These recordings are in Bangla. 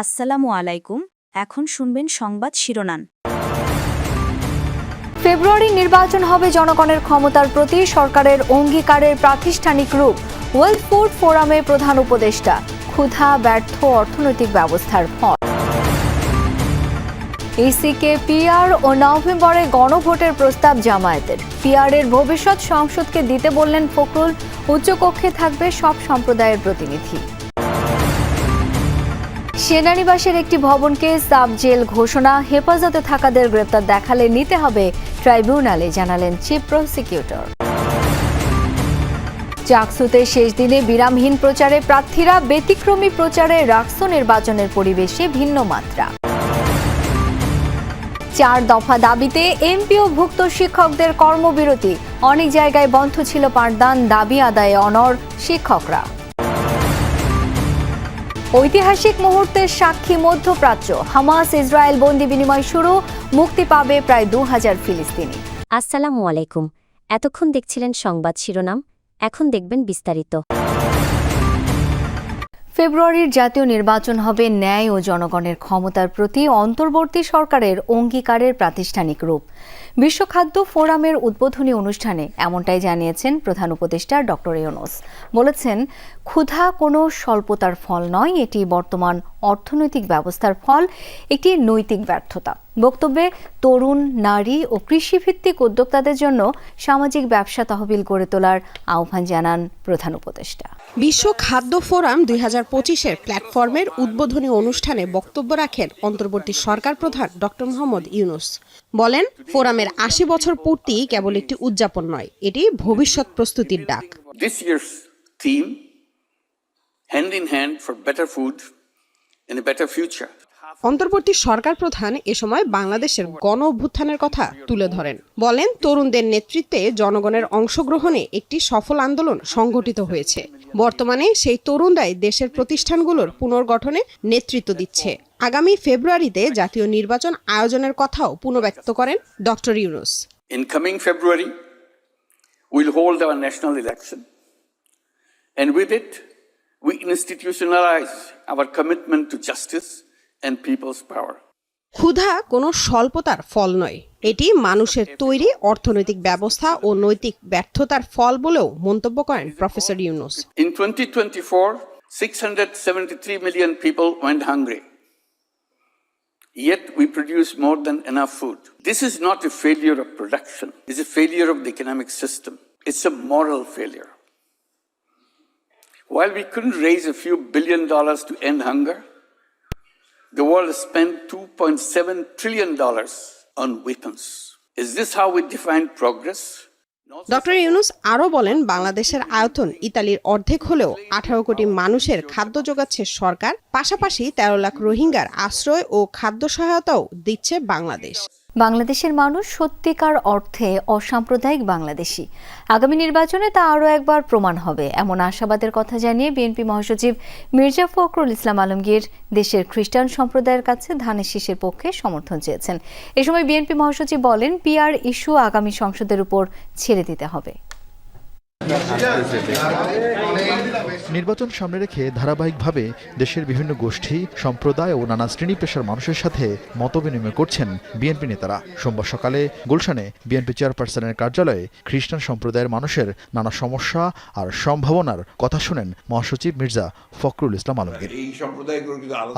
আসসালামু আলাইকুম। এখন শুনবেন সংবাদ শিরোনাম। ফেব্রুয়ারি নির্বাচন হবে জনগণের ক্ষমতার প্রতি সরকারের অঙ্গীকারের প্রাতিষ্ঠানিক রূপ। ওয়ার্ল্ড ফুড ফোরামে প্রধান উপদেষ্টা। ক্ষুধা ব্যর্থ অর্থনৈতিক ব্যবস্থার ফল। ইসিকে পিআর ও নভেম্বরে গণভোটের প্রস্তাব জামায়াতের। পিআরের ভবিষ্যৎ সংসদকে দিতে বললেন ফখরুল। উচ্চকক্ষে থাকবে সব সম্প্রদায়ের প্রতিনিধি। সেনানিবাসের একটি ভবনকে সাব জেল ঘোষণা। হেফাজতে থাকাদের গ্রেপ্তার দেখালে নিতে হবে ট্রাইব্যুনালে, জানালেন চিফ প্রসিকিউটর। চাকসুতে শেষ দিনে বিরামহীন প্রচারে প্রার্থীরা। ব্যতিক্রমী প্রচারে রাকসু নির্বাচনের পরিবেশে ভিন্ন মাত্রা। 4 দফা দাবিতে এমপিওভুক্ত শিক্ষকদের কর্মবিরতি। অনেক জায়গায় বন্ধ ছিল পাঠদান, দাবি আদায়ে অনড় শিক্ষকরা। ঐতিহাসিক মুহূর্তের সাক্ষী মধ্যপ্রাচ্য। হামাস ইসরায়েল বন্দি বিনিময় শুরু। মুক্তি পাবে প্রায় 2000 ফিলিস্তিনি। আসসালামু আলাইকুম। এতক্ষণ দেখছিলেন সংবাদ শিরোনাম, এখন দেখবেন বিস্তারিত। ফেব্রুয়ারির জাতীয় নির্বাচন হবে ন্যায় ও জনগণের ক্ষমতার প্রতি অন্তর্বর্তী সরকারের অঙ্গীকারের প্রাতিষ্ঠানিক রূপ। বিশ্ব খাদ্য ফোরামের উদ্বোধনী অনুষ্ঠানে এমনটাই জানিয়েছেন প্রধান উপদেষ্টা ডক্টর ইউনূস। বলেছেন, ক্ষুধা কোনো স্বল্পতার ফল নয়, এটি বর্তমান অর্থনৈতিক ব্যবস্থার ফল, একটি নৈতিক ব্যর্থতা। বক্তব্যে তরুণ, নারী ও কৃষিভিত্তিক উদ্যোক্তাদের জন্য সামাজিক ব্যবসা তহবিল গড়ে তোলার আহ্বান জানান প্রধান উপদেষ্টা। বিশ্ব খাদ্য ফোরাম 2025-এর প্ল্যাটফর্মের উদ্বোধনী অনুষ্ঠানে বক্তব্য রাখেন অন্তর্বর্তী সরকার প্রধান ডক্টর মোহাম্মদ ইউনূস। বলেন, ফোরামের 80 বছর পূর্তি কেবল একটি উদযাপন নয়, এটি ভবিষ্যৎ প্রস্তুতির ডাক। This year's theme, hand in hand for better food and a better future. অন্তর্বর্তী সরকার প্রধান এ সময় বাংলাদেশের গণ অভ্যুত্থানের কথা তুলে ধরেন। বলেন, তরুণদের নেতৃত্বে জনগণের অংশগ্রহণে একটি সফল আন্দোলন সংগঠিত হয়েছে। বর্তমানে সেই তরুণরাই দেশের প্রতিষ্ঠানগুলোর পুনর্গঠনে নেতৃত্ব দিচ্ছে। আগামী ফেব্রুয়ারিতে জাতীয় নির্বাচন আয়োজনের কথাও পুনর্ব্যক্ত করেন doctor Yunus. In coming February, we'll hold our national election, and with it, we institutionalize our commitment to justice and people's power. ক্ষুধা কোনো স্বল্পতার ফল নয়, এটি মানুষের তৈরি অর্থনৈতিক ব্যবস্থা ও নৈতিক ব্যর্থতার ফল বলেও মন্তব্য করেন professor Yunus. In 2024, 673 million people went hungry. Yet we produce more than enough food. This is not a failure of production. It's a failure of the economic system. It's a moral failure. While we couldn't raise a few $1 billion to end hunger, the world spent $2.7 trillion on weapons. Is this how we define progress? Doctor Yunus আরও বলেন, বাংলাদেশের আয়তন ইতালির অর্ধেক হলেও 18 কোটি মানুষের খাদ্য যোগাচ্ছে সরকার। পাশাপাশি 13 লাখ রোহিঙ্গার আশ্রয় ও খাদ্য সহায়তাও দিচ্ছে বাংলাদেশ। বাংলাদেশের মানুষ সত্যিকার অর্থে অসাম্প্রদায়িক বাংলাদেশী। আগামী নির্বাচনে তা আরও একবার প্রমাণ হবে, এমন আশাবাদের কথা জানিয়ে বিএনপি মহাসচিব মির্জা ফখরুল ইসলাম আলমগীর দেশের খ্রিস্টান সম্প্রদায়ের কাছে ধানের শীষের পক্ষে সমর্থন চেয়েছেন। এ সময় বিএনপি মহাসচিব বলেন, পিআর ইস্যু আগামী সংসদের উপর ছেড়ে দিতে হবে। নির্বাচন সামনে রেখে ধারাবাহিকভাবে দেশের বিভিন্ন গোষ্ঠী, সম্প্রদায় ও নানা শ্রেণী পেশার মানুষের সাথে মতবিনিময় করছেন বিএনপি নেতারা। সোমবার সকালে গুলশানে বিএনপি চেয়ারপারসনের কার্যালয়ে খ্রিস্টান সম্প্রদায়ের মানুষের নানা সমস্যা আর সম্ভাবনার কথা শুনেন মহাসচিব মির্জা ফখরুল ইসলাম আলমগীর।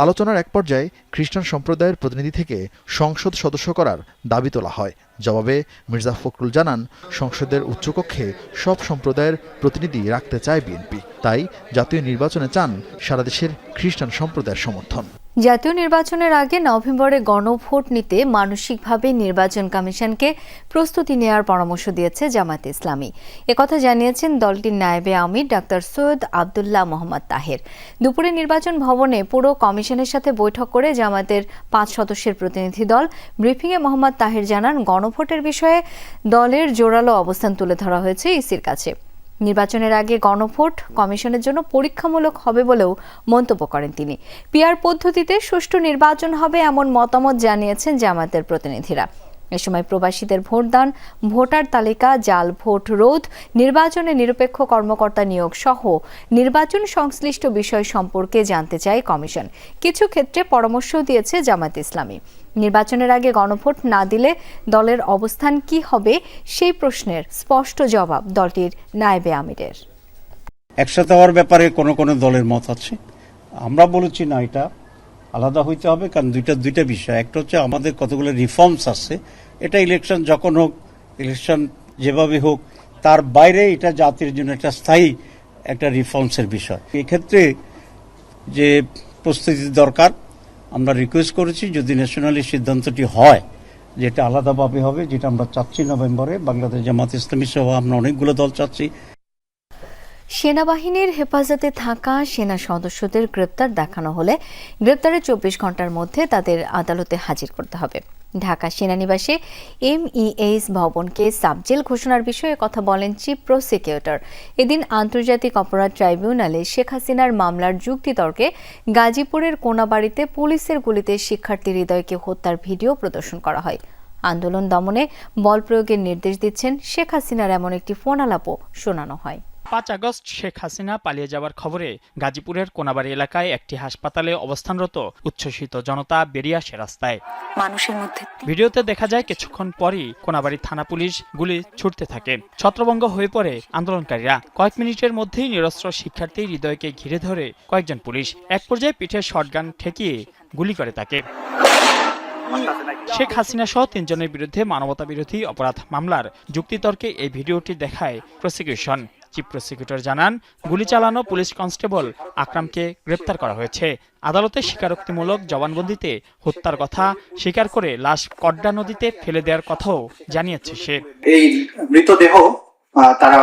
আলোচনার এক পর্যায়ে খ্রিস্টান সম্প্রদায়ের প্রতিনিধি থেকে সংসদ সদস্য করার দাবি তোলা হয়। জবাবে মির্জা ফখরুল জানান, সংসদের উচ্চকক্ষে সব সম্প্রদায়ের প্রতিনিধি রাখতে চায় বিএনপি, তাই জাতীয় নির্বাচনে চান সারা দেশের খ্রিস্টান সম্প্রদায়ের সমর্থন। জাতীয় নির্বাচনের আগে নভেম্বরে গণভোট নিতে মানসিকভাবে নির্বাচন কমিশনকে প্রস্তুতি নেওয়ার পরামর্শ দিয়েছে জামায়াতে ইসলামী। একথা জানিয়েছেন দলটির নায়েবে আমির ডাক্তার সৈয়দ আবদুল্লাহ মোহাম্মদ তাহের। দুপুরে নির্বাচন ভবনে পুরো কমিশনের সাথে বৈঠক করে জামায়াতের 5 সদস্যের প্রতিনিধি দল ব্রিফিংয়ে মোহাম্মদ তাহের জানান, গণভোটের বিষয়ে দলের জোরালো অবস্থান তুলে ধরা হয়েছে ইসির কাছে। নির্বাচনের আগে গণভোট কমিশনের জন্য পরীক্ষামূলক হবে বলেও মন্তব্য করেন তিনি। পিআর পদ্ধতিতে সুষ্ঠু নির্বাচন হবে এমন মতামত জানিয়েছেন জামায়াতের প্রতিনিধিরা। এ সময় প্রবাসীদের ভোটদান, ভোটার তালিকা, জাল ভোট রোধ, নির্বাচনে নিরপেক্ষ কর্মকর্তা নিয়োগ সহ নির্বাচন সংশ্লিষ্ট বিষয় সম্পর্কে জানতে চায় কমিশন। কিছু ক্ষেত্রে পরামর্শ দিয়েছে জামায়াতে ইসলামী। নির্বাচনের আগে গণভোট না দিলে দলের অবস্থান কি হবে সেই প্রশ্নের স্পষ্ট জবাব দলটির নায়েবে আমিরের। একসাথে হওয়ার ব্যাপারে কোন কোন দলের মত আছে, আমরা বলেছি না, এটা আলাদা হইতে হবে, কারণ দুইটা বিষয়। একটা হচ্ছে আমাদের কতগুলো রিফর্মস আছে, এটা ইলেকশন যখন হোক, ইলেকশন যেভাবে হোক, তার বাইরে এটা জাতির জন্য একটা স্থায়ী একটা রিফর্মসের বিষয়। এক্ষেত্রে যে প্রস্তুতি দরকার, আমরা রিকোয়েস্ট করেছি যদি ন্যাশনালি সিদ্ধান্তটি হয় যেটা আলাদাভাবে হবে, যেটা আমরা চাচ্ছি নভেম্বরে, বাংলাদেশ জামাত ইসলামী সহ আমরা অনেকগুলো দল চাচ্ছি। সেনাবাহিনীর হেফাজতে থাকা সেনা সদস্যদের গ্রেপ্তার দেখানো হলে গ্রেপ্তারের 24 ঘন্টার মধ্যে তাদের আদালতে হাজির করতে হবে। ঢাকা সেনানিবাসে MES ভবনকে সাবজেল ঘোষণার বিষয়ে কথা বলেন চিফ প্রসিকিউটর। এদিন আন্তর্জাতিক অপরাধ ট্রাইব্যুনালে শেখ হাসিনার মামলার যুক্তিতর্কে গাজীপুরের কোনাবাড়িতে পুলিশের গুলিতে শিক্ষার্থী হৃদয়কে হত্যার ভিডিও প্রদর্শন করা হয়। আন্দোলন দমনে বল প্রয়োগের নির্দেশ দিচ্ছেন শেখ হাসিনার এমন একটি ফোন আলাপও শোনানো হয়। 5 আগস্ট শেখ হাসিনা পালিয়ে যাওয়ার খবরে গাজীপুরের কোনাবাড়ি এলাকায় একটি হাসপাতালে অবস্থানরত উচ্ছ্বসিত জনতা বেরিয়ে আসে রাস্তায়। মানুষের মধ্যে ভিডিওতে দেখা যায় কিছুক্ষণ পরই কোনাবাড়ি থানা পুলিশ গুলি ছুটতে থাকে। ছত্রভঙ্গ হয়ে পড়ে আন্দোলনকারীরা। কয়েক মিনিটের মধ্যেই নিরস্ত্র শিক্ষার্থী হৃদয়কে ঘিরে ধরে কয়েকজন পুলিশ। এক পর্যায়ে পিঠে শটগান ঠেকিয়ে গুলি করে তাকে। শেখ হাসিনা সহ 3 জনের বিরুদ্ধে মানবতা বিরোধী অপরাধ মামলার যুক্তিতর্কে এই ভিডিওটি দেখায় প্রসিকিউশন। চিফ প্রসিকিউটর জানান, গুলি চালানো পুলিশ কনস্টেবল আকরামকে গ্রেপ্তার করা হয়েছে। আদালতে স্বীকারোক্তিমূলক জবানবন্দিতে হত্যার কথা স্বীকার করে লাশ কড্ডা নদীতে ফেলে দেওয়ার কথাও জানিয়েছে সে। এই মৃতদেহ তারা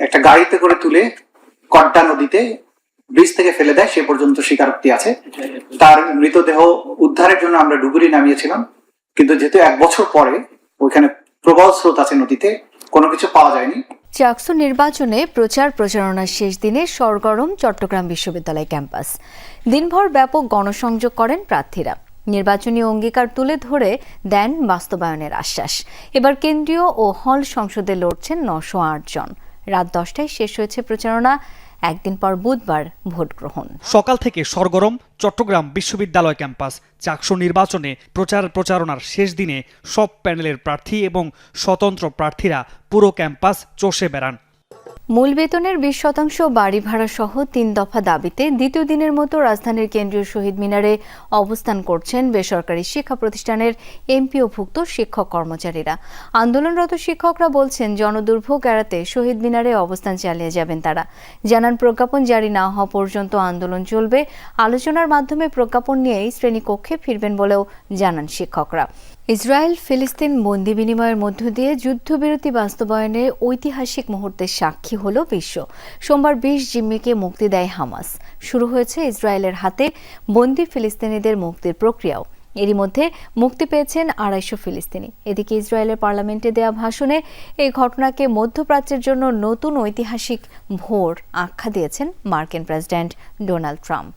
একটা গাড়িতে করে তুলে কড্ডা নদীতে ব্রিজ থেকে ফেলে দেয়, সে পর্যন্ত স্বীকারোক্তি আছে। তার মৃতদেহ উদ্ধারের জন্য আমরা ডুবুরি নামিয়েছিলাম, কিন্তু যেহেতু 1 বছর পরে ওইখানে প্রবল স্রোত আছে নদীতে, কোনো কিছু পাওয়া যায়নি। চাকসু নির্বাচনে প্রচারণার শেষ দিনে সরগরম চট্টগ্রাম বিশ্ববিদ্যালয় ক্যাম্পাস। দিনভর ব্যাপক গণসংযোগ করেন প্রার্থীরা। নির্বাচনী অঙ্গীকার তুলে ধরে দেন বাস্তবায়নের আশ্বাস। এবার কেন্দ্রীয় ও হল সংসদে লড়ছেন 908 জন। রাত 10টায় শেষ হয়েছে প্রচারণা। একদিন পর বুধবার ভোট গ্রহণ। সকাল থেকে সরগরম চট্টগ্রাম বিশ্ববিদ্যালয় ক্যাম্পাস। চাকসু নির্বাচনে প্রচারণার শেষ দিনে সব প্যানেলের প্রার্থী এবং স্বতন্ত্র প্রার্থীরা পুরো ক্যাম্পাস চষে বেড়ান। মূল বেতনের 20% বাড়ি ভাড়া সহ 3 দফা দাবিতে দ্বিতীয় দিনের মতো রাজধানীর কেন্দ্রীয় শহীদ মিনারে অবস্থান করছেন বেসরকারি শিক্ষা প্রতিষ্ঠানের এমপিওভুক্ত শিক্ষক কর্মচারীরা। আন্দোলনরত শিক্ষকরা বলছেন, জনদুর্ভোগ এড়াতে শহীদ মিনারে অবস্থান চালিয়ে যাবেন তারা। জানান, প্রজ্ঞাপন জারি না হওয়া পর্যন্ত আন্দোলন চলবে। আলোচনার মাধ্যমে প্রজ্ঞাপন নিয়েই শ্রেণীকক্ষে ফিরবেন বলেও জানান শিক্ষকরা। ইসরায়েল ফিলিস্তিন বন্দি বিনিময়ের মধ্য দিয়ে যুদ্ধবিরতি বাস্তবায়নে ঐতিহাসিক মুহূর্তের সাক্ষী হল বিশ্ব। সোমবার 20 জিম্মিকে মুক্তি দেয় হামাস। শুরু হয়েছে ইসরায়েলের হাতে বন্দি ফিলিস্তিনিদের মুক্তির প্রক্রিয়াও। এরই মধ্যে মুক্তি পেয়েছেন 250 ফিলিস্তিনি। এদিকে ইসরায়েলের পার্লামেন্টে দেয়া ভাষণে এই ঘটনাকে মধ্যপ্রাচ্যের জন্য নতুন ঐতিহাসিক ভোর আখ্যা দিয়েছেন মার্কিন প্রেসিডেন্ট ডোনাল্ড ট্রাম্প।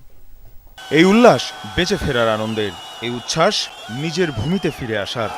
এই উল্লাস বেঁচে ফেরার আনন্দের, এই উচ্ছ্বাস নিজের ভূমিতে ফিরে আসার।